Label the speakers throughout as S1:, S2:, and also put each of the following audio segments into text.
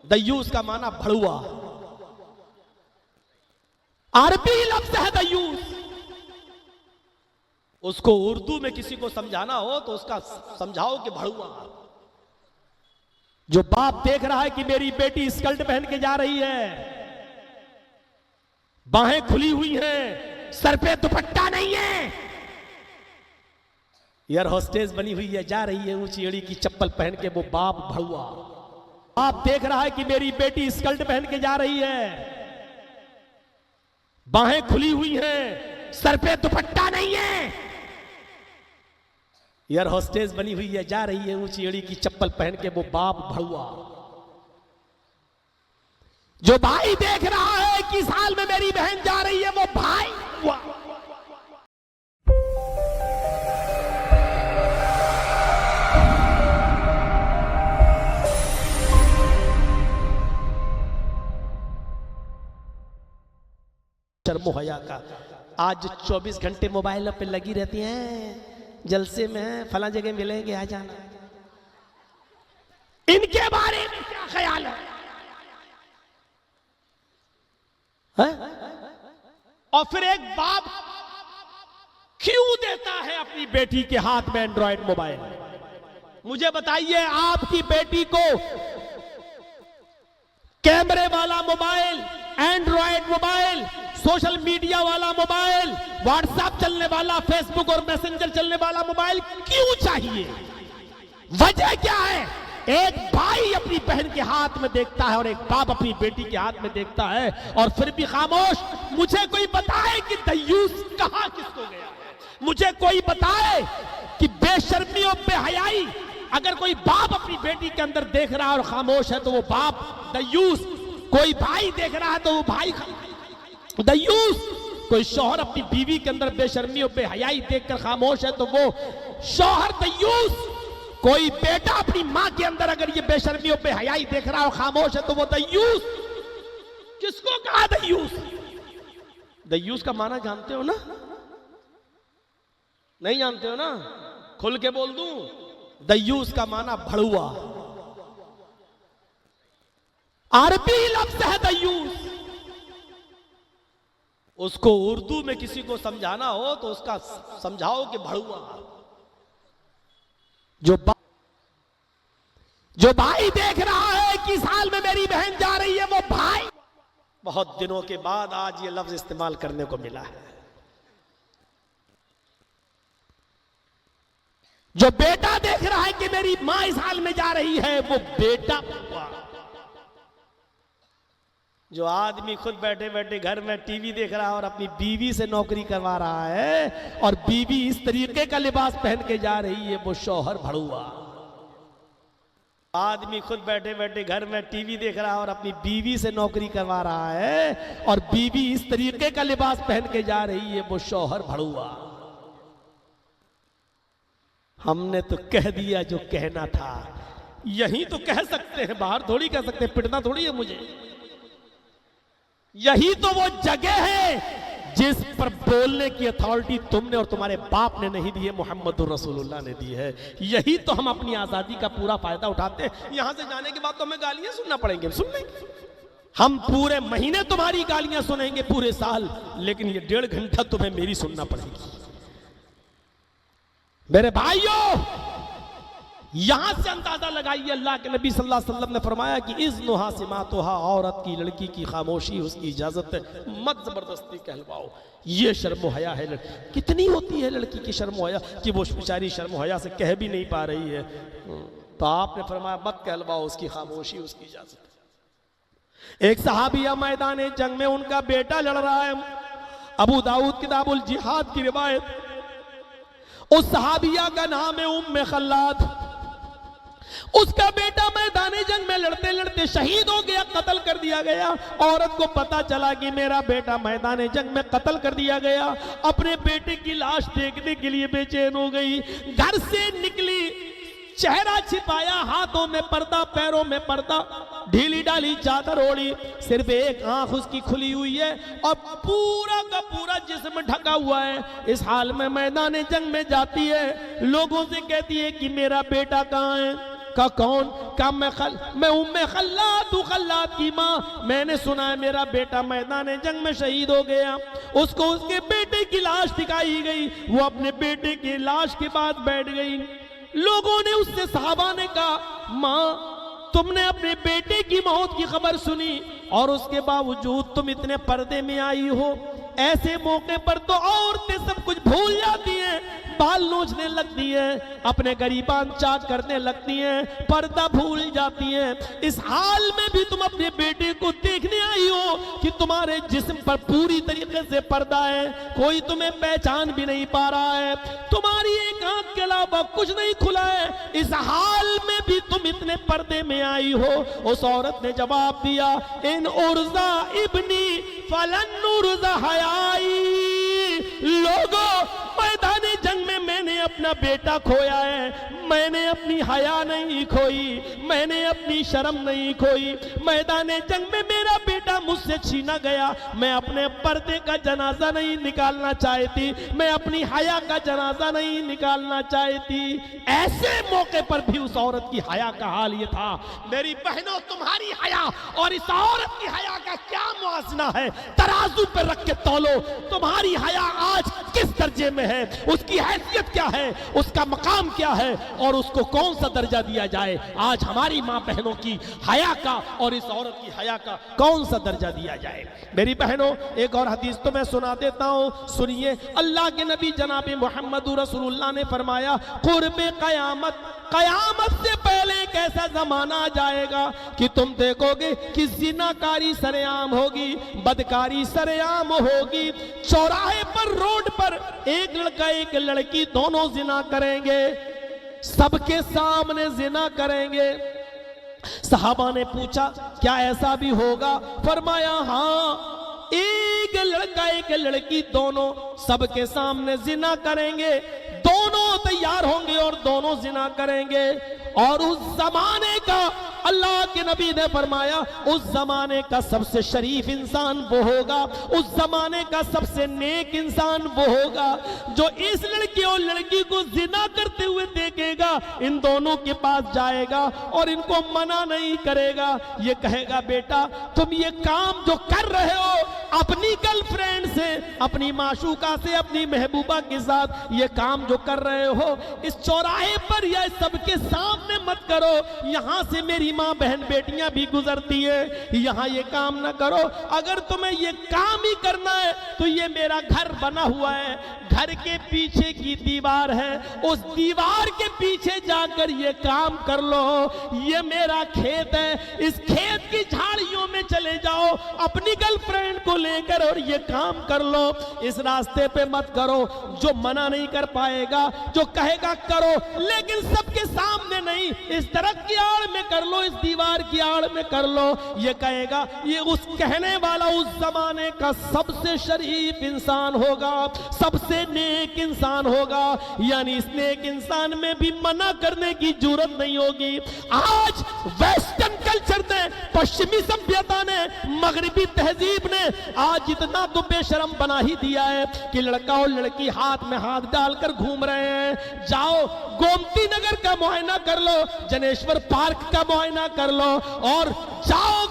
S1: दयूस का माना भड़ुआ, अरबी लफ्ज है दयूस। उसको उर्दू में किसी को समझाना हो तो उसका समझाओ कि भड़ुआ। जो बाप देख रहा है कि मेरी बेटी स्कर्ट पहन के जा रही है, बाहें खुली हुई हैं, सर पे दुपट्टा नहीं है, एयर होस्टेस बनी हुई है, जा रही है ऊंची एड़ी की चप्पल पहन के, वो बाप भड़ुआ। बाप देख रहा है कि मेरी बेटी स्कर्ट पहन के जा रही है, बाहें खुली हुई हैं, सर पे दुपट्टा नहीं है, एयर होस्टेस बनी हुई है, जा रही है ऊंची एड़ी की चप्पल पहन के, वो बाप भड़ुआ। जो भाई देख रहा है कि साल में मेरी बहन जा रही है, वो भाई हुआ। शर्मो हया का आज 24 घंटे मोबाइल पे लगी रहती हैं, जलसे में फला जगह मिलेंगे, आ जाना। इनके बारे में क्या ख्याल है? और फिर एक बाप क्यों देता है अपनी बेटी के हाथ में एंड्रॉयड मोबाइल? मुझे बताइए, आपकी बेटी को कैमरे वाला mobile, Android mobile, social media वाला मोबाइल, व्हाट्सएप चलने वाला, फेसबुक और मैसेंजर चलने वाला मोबाइल क्यों चाहिए? वजह क्या है? एक भाई अपनी बहन के हाथ में देखता है और एक बाप अपनी बेटी के हाथ में देखता है और फिर भी खामोश। मुझे कोई बताए कि दयूस कहां किसको गया? मुझे कोई बताए कि बेशर्मी और बेहयाई अगर कोई बाप अपनी बेटी के अंदर देख रहा है और खामोश है तो वो बाप दयूस। कोई भाई देख रहा है तो वो भाई दयूस। कोई शौहर अपनी बीवी के अंदर बेशर्मी और बेहयाई देखकर खामोश है तो वो शौहर दयूस। कोई बेटा अपनी मां के अंदर अगर ये बेशर्मी और बेहयाई देख रहा है और खामोश है तो वो दयूस। किसको कहा दयूस? दयूस का माना जानते हो ना? नहीं जानते हो ना? खुल के बोल दूं, दयूस का माना भड़ुआ, अरबी लफ्ज है दयूस। उसको उर्दू में किसी को समझाना हो तो उसका समझाओ कि भड़ुआ। जो भाई देख रहा है कि साल में मेरी बहन जा रही है, वो भाई। बहुत दिनों के बाद आज ये लफ्ज इस्तेमाल करने को मिला है। जो बेटा देख रहा है कि मेरी मां इस हाल में जा रही है, वो बेटा हुआ। जो आदमी खुद बैठे बैठे घर में टीवी देख रहा है और अपनी बीवी से नौकरी करवा रहा है और बीवी इस तरीके का लिबास पहन के जा रही है, वो शौहर भड़ुआ। आदमी खुद बैठे बैठे घर में टीवी देख रहा है और अपनी बीवी से नौकरी करवा रहा है और बीवी इस तरीके का लिबास पहन के जा रही है, वो शौहर भड़ुआ। हमने तो कह दिया जो कहना था। यही तो कह सकते हैं, बाहर थोड़ी कह सकते, पिटना थोड़ी है मुझे। यही तो वो जगह है जिस पर बोलने की अथॉरिटी तुमने और तुम्हारे बाप ने नहीं दी है, मोहम्मद रसूलुल्लाह ने दी है। यही तो हम अपनी आजादी का पूरा फायदा उठाते हैं। यहां से जाने के बाद तो हमें गालियां सुनना पड़ेंगे, सुन लेंगे हम। पूरे महीने तुम्हारी गालियां सुनेंगे, पूरे साल, लेकिन ये 1.5 घंटा तुम्हें मेरी सुनना पड़ेगी। मेरे भाइयों, यहां से अंदाजा लगाइए, अल्लाह के नबी सल्लल्लाहु अलैहि वसल्लम ने फरमाया कि इज़्नुहा सिमातुहा, औरत की, लड़की की खामोशी उसकी इजाजत है, मत जबरदस्ती कहलवाओ। ये शर्म हया है। कितनी होती है लड़की की शर्म हया कि वो बेचारी शर्म हया से कह भी नहीं पा रही है। तो आपने फरमाया मत कहलवाओ, उसकी खामोशी उसकी इजाजत है। एक सहाबिया मैदान जंग में उनका बेटा लड़ रहा है। अबू दाऊद किताबुल जिहाद की रिवायत। उस सहाबिया का नाम है उम्मे खल्लाद। उसका बेटा मैदान जंग में लड़ते लड़ते शहीद हो गया, कत्ल कर दिया गया। औरत को पता चला कि मेरा बेटा मैदान जंग में कत्ल कर दिया गया। अपने बेटे की लाश देखने के लिए बेचैन हो गई। घर से निकली, चेहरा छिपाया, हाथों में पर्दा, पैरों में पर्दा, ढीली डाली चादर ओढ़ी, सिर्फ एक आंख उसकी खुली हुई है और पूरा का पूरा जिस्म ढका हुआ है। इस हाल में मैदान जंग में जाती है, लोगों से कहती है कि मेरा बेटा कहाँ है। का कौन? का मैं उम्मे खल्लाद हूं, खल्लाद की माँ। मैंने सुना है मेरा बेटा मैदान जंग में शहीद हो गया। उसको उसके बेटे की लाश दिखाई गई। वो अपने बेटे की लाश के बाद बैठ गई। लोगों ने उससे, सहाबा ने कहा, माँ तुमने अपने बेटे की मौत की खबर सुनी और उसके बावजूद तुम इतने पर्दे में आई हो। ऐसे मौके पर तो औरतें सब कुछ भूल जाती हैं, बाल नोचने लगती हैं, अपने गरीबान चाक करने लगती हैं, पर्दा भूल जाती हैं। इस हाल में भी तुम अपने बेटे को देखने आई हो कि तुम्हारे जिस्म पर पूरी तरीके से पर्दा है, कोई तुम्हें पहचान भी नहीं पा रहा है, तुम्हारी एक आंख के अलावा कुछ नहीं खुला है, इस हाल में भी तुम इतने पर्दे में आई हो। उस औरत ने जवाब दिया, इन उर्जा इब्नी फलन उर्जा हयाई। लोगों, मैदाने जंग में मैंने अपना बेटा खोया है, मैंने अपनी हया नहीं खोई, मैंने अपनी शर्म नहीं खोई। मैदाने जंग में मेरा बेटा मुझसे छीना गया, मैं अपने पर्दे का जनाजा नहीं निकालना चाहती, मैं अपनी हया का जनाजा नहीं निकालना चाहती। ऐसे मौके पर भी उस औरत की हया का हाल ये था। मेरी बहनों, तुम्हारी हया और इस औरत की हया का क्या मुआवजा है? तराजू पर रख के तौलो, तुम्हारी हया आज किस दर्जे में है, उसकी हैसियत क्या है, उसका मकाम क्या है और उसको कौन सा दर्जा दिया जाए। आज हमारी मां बहनों की हया का और इस औरत की हया का कौन सा दर्जा दिया जाए। मेरी बहनों, एक और हदीस तो मैं सुना देता हूं, सुनिए। अल्लाह के नबी जनाब मोहम्मद रसूलुल्लाह ने फरमाया, कुर्बे कयामत, कयामत से पहले एक ऐसा जमाना आ जाएगा कि तुम देखोगे कि जिनाकारी सरेआम होगी, बदकारी सरेआम होगी। चौराहे पर, रोड पर एक लड़का एक लड़की दोनों जिना करेंगे, सबके सामने जिना करेंगे। सहाबा ने पूछा, क्या ऐसा भी होगा? फरमाया, हाँ, एक लड़का एक लड़की दोनों सबके सामने जिना करेंगे, दोनों तैयार होंगे और दोनों जिना करेंगे। और उस जमाने का, अल्लाह के नबी ने फरमाया, उस जमाने का सबसे शरीफ इंसान वो होगा, उस जमाने का सबसे नेक इंसान वो होगा जो इस लड़की और लड़की को जिना करते हुए देखेगा, इन दोनों के पास जाएगा और इनको मना नहीं करेगा। ये कहेगा, बेटा तुम ये काम जो कर रहे हो अपनी गर्लफ्रेंड से, अपनी माशूका से, अपनी महबूबा के साथ ये काम जो कर रहे हो, इस चौराहे पर या सबके सामने मत करो, यहां से मेरी मां बहन बेटियां भी गुजरती है, यहां ये काम ना करो। अगर तुम्हें ये काम ही करना है तो ये मेरा घर बना हुआ है, घर के पीछे की दीवार है, उस दीवार के पीछे जाकर ये काम कर लो। ये मेरा खेत है, इस खेत की झाड़ियों में चले जाओ अपनी गर्लफ्रेंड को लेकर और ये काम कर लो। इस रास्ते पे मत करो, जो मना नहीं कर पाएगा, जो कहेगा करो, लेकिन सबके सामने नहीं, इस दरख्त की आड़ में कर लो, इस दीवार की आड़ में कर लो। ये कहेगा, ये उस कहने वाला उस जमाने का सबसे शरीफ इंसान होगा, सबसे नेक इंसान होगा। यानी इस नेक इंसान में भी मना करने की जरूरत नहीं होगी। आज वेस्टर्न कल्चर ने, पश्चिमी सभ्यता ने, मगरिबी तहजीब ने आज इतना तो बेशरम बना ही दिया है कि लड़का और लड़की हाथ में हाथ डालकर घूम रहे हैं। जाओ गोमती नगर का मुआयना कर लो, जनेश्वर पार्क का मुआयना कर लो, और जाओ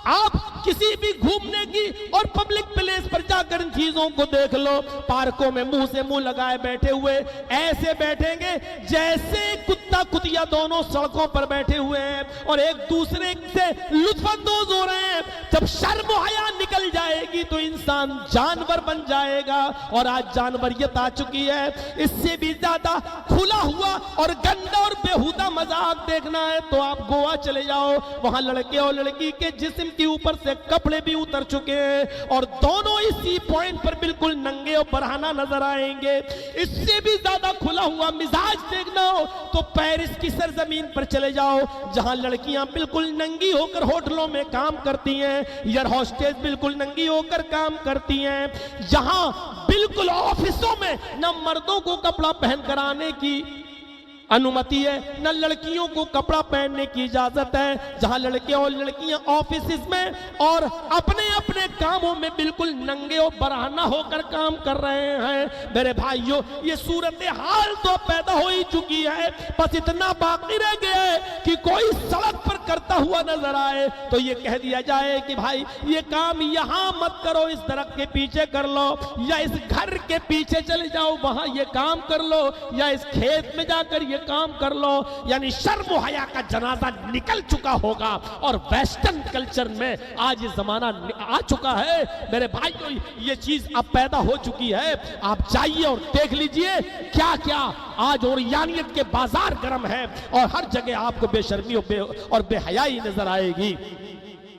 S1: आप किसी भी घूमने की और पब्लिक प्लेस पर जाकर इन चीजों को देख लो। पार्कों में मुंह से मुंह लगाए बैठे हुए ऐसे बैठेंगे जैसे कुत्ता कुतिया दोनों सड़कों पर बैठे हुए हैं और एक दूसरे से लुत्फानंदोज हो रहे हैं। जब शर्म हया निकल जाएगी तो इंसान जानवर बन जाएगा, और आज जानवरियत आ चुकी है। इससे भी ज्यादा खुला हुआ और गंदा और बेहुदा मजाक देखना है तो आप गोवा चले जाओ, वहां लड़के और लड़की के जिस्म के ऊपर से कपड़े भी उतर चुके हैं और दोनों इसी पॉइंट पर बिल्कुल नंगे और बरहाना नजर आएंगे। इससे भी ज्यादा खुला हुआ मिजाज देखना हो तो पेरिस की सरजमीन पर चले जाओ, जहां लड़कियां बिल्कुल नंगी होकर होटलों में काम करती हैं, एयर होस्टेस बिल्कुल नंगी होकर काम करती हैं, जहां बिल्कुल ऑफिसों में न मर्दों को कपड़ा पहन कर आने की अनुमति है, न लड़कियों को कपड़ा पहनने की इजाजत है। जहां लड़के और लड़कियां ऑफिस में और अपने अपने कामों में बिल्कुल नंगे और बरहना होकर काम कर रहे हैं। मेरे भाइयों, ये सूरत हाल तो पैदा हो ही चुकी है, बस इतना बाकी रह गया है कि कोई सड़क पर करता हुआ नजर आए तो ये कह दिया जाए कि भाई ये काम यहां मत करो, इस दरख्त के पीछे कर लो, या इस घर के पीछे चले जाओ वहां ये काम कर लो, या इस खेत में जाकर ये काम कर लो। यानी शर्म हया का जनाजा निकल चुका होगा और वेस्टर्न कल्चर में आज ये जमाना आ चुका है। मेरे भाइयों, ये चीज अब पैदा हो चुकी है। आप जाइए और देख लीजिए क्या क्या आज ओरियानियत के बाजार गर्म है और हर जगह आपको बेशर्मी और बेहयाई नजर आएगी।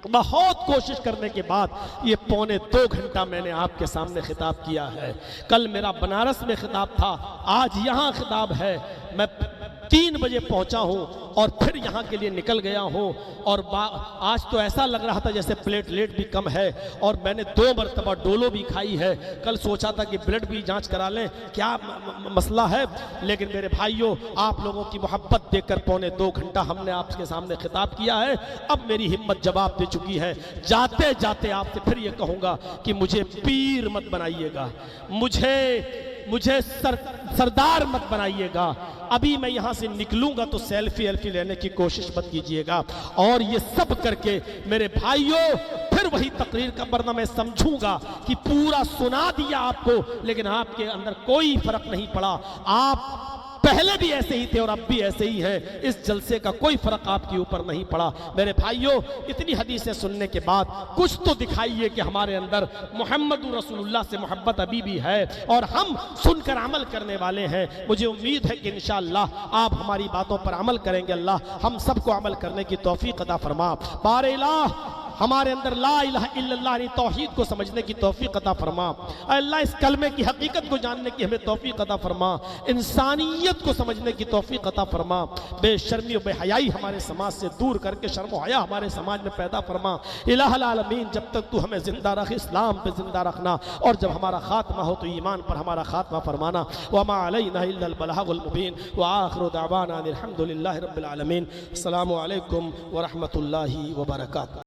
S1: बहुत कोशिश करने के बाद ये 1.25 घंटा मैंने आपके सामने खिताब किया है। कल मेरा बनारस में खिताब था, आज यहाँ खिताब है। मैं 3 बजे पहुंचा हूं और फिर यहां के लिए निकल गया हूं और आज तो ऐसा लग रहा था जैसे प्लेटलेट भी कम है और मैंने 2 मरतबा डोलो भी खाई है। कल सोचा था कि ब्लड भी जांच करा लें, क्या मसला है, लेकिन मेरे भाइयों, आप लोगों की मोहब्बत देखकर 1.25 घंटा हमने आपके सामने खिताब किया है। अब मेरी हिम्मत जवाब दे चुकी है। जाते जाते आपसे फिर ये कहूंगा कि मुझे पीर मत बनाइएगा, मुझे सरदार मत बनाइएगा। अभी मैं यहां से निकलूंगा तो सेल्फी लेने की कोशिश मत कीजिएगा। और ये सब करके मेरे भाइयों फिर वही तकरीर का, वरना मैं समझूंगा कि पूरा सुना दिया आपको लेकिन आपके अंदर कोई फर्क नहीं पड़ा। आप पहले भी ऐसे ही थे और अब भी ऐसे ही हैं। इस जलसे का कोई फर्क आपके ऊपर नहीं पड़ा। मेरे भाइयों, इतनी हदीसें सुनने के बाद कुछ तो दिखाइए कि हमारे अंदर मोहम्मद रसूलुल्लाह से मोहब्बत अभी भी है और हम सुनकर अमल करने वाले हैं। मुझे उम्मीद है कि इंशाअल्लाह आप हमारी बातों पर अमल करेंगे। अल्लाह हम सबको अमल करने की तौफीक अता फरमा। बारे इलाह हमारे अंदर ला इलाहा इल्लल्लाह यानी तौहीद को समझने की तौफीक अता फरमा। अल्लाह इस कलमे की हकीकत को जानने की हमें तौफीक अता फरमा। इंसानियत को समझने की तौफीक अता फरमा। बेशर्मी और बेहयाई हमारे समाज से दूर करके शर्म हया हमारे समाज में पैदा फरमा। इलाहुल आलमीन, जब तक तू हमें जिंदा रख, इस्लाम पे जिंदा रखना, और जब हमारा खात्मा हो तो ईमान पर हमारा खात्मा फरमाना। वमा अलैना इल्लल बलागुल मुबीन व आखिरु दअवाना अनिल हम्दुलिल्लाहि रब्बिल आलमीन। अस्सलामु अलैकुम व रहमतुल्लाहि व बरकातुहू।